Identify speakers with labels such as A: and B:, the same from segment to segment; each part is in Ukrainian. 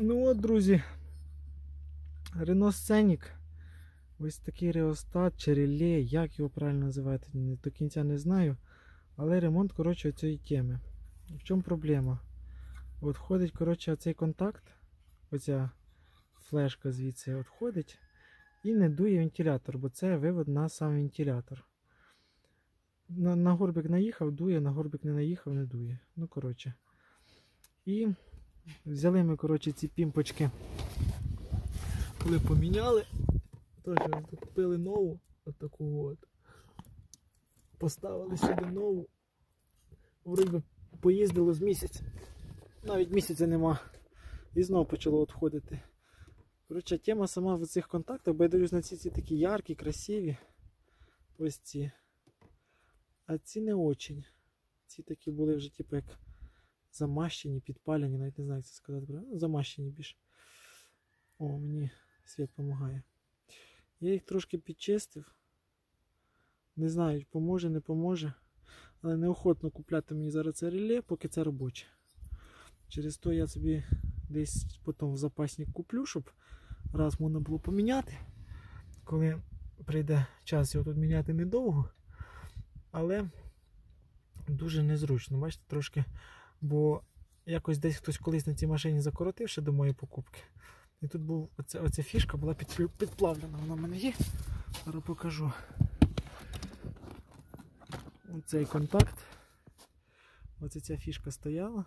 A: Ну от, друзі, Renault Scenic. Ось такий реостат чи реле, як його правильно називати, до кінця не знаю. Але ремонт, коротше, цієї теми. В чому проблема? От ходить, коротше, оцей контакт, оця флешка звідси відходить і не дує вентилятор, бо це вивод на сам вентилятор. На горбик наїхав, дує, на горбик не наїхав, не дує. Ну, коротше. І взяли ми, коротше, ці пімпочки, коли поміняли, теж купили нову, отаку от. Поставили сюди нову. Вроді поїздило з місяць. Навіть місяця нема. І знову почало відходити. Коротше, тема сама в цих контактах, бо я дивлюсь на ці такі яркі, красиві. Ось ці. А ці не очень. Ці такі були вже типу як замащені, підпалені, навіть не знаю, як це сказати. Замащені більше. О, мені світ допомагає. Я їх трошки підчистив. Не знаю, поможе, не поможе. Але неохотно купляти мені зараз це реле, поки це робоче. Через то я собі десь потім в запасник куплю, щоб раз можна було поміняти. Коли прийде час його тут міняти недовго. Але дуже незручно, бачите, трошки. Бо якось десь хтось колись на цій машині закоротив ще до моєї покупки. І тут був оця фішка була підплавлена, вона в мене є. Зараз покажу. Оцей контакт. Оце ця фішка стояла.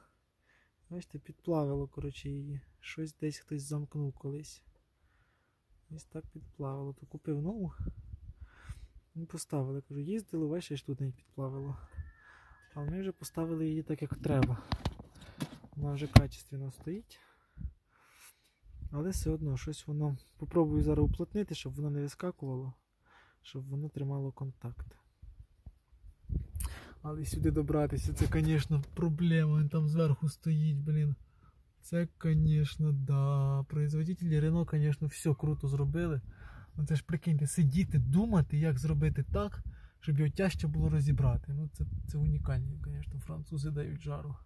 A: Бачите, підплавило, коротше, її. Щось десь хтось замкнув колись. Ось так підплавило. То купив нову. І поставили. Кажу, їздили, бачиш, тут не підплавило. А ми вже поставили її так, як треба. Вона вже качественно стоїть. Але все одно щось воно... Попробую зараз уплотнити, щоб воно не вискакувало. Щоб воно тримало контакт. Але сюди добратися, це, звісно, проблема. Він там зверху стоїть, блін. Це, звісно, да. Производителі Renault, звісно, все круто зробили. Ну це ж, прикиньте, сидіти, думати, як зробити так, щоб його тяжче було розібрати. Ну це унікальні, звісно, французи дають жару.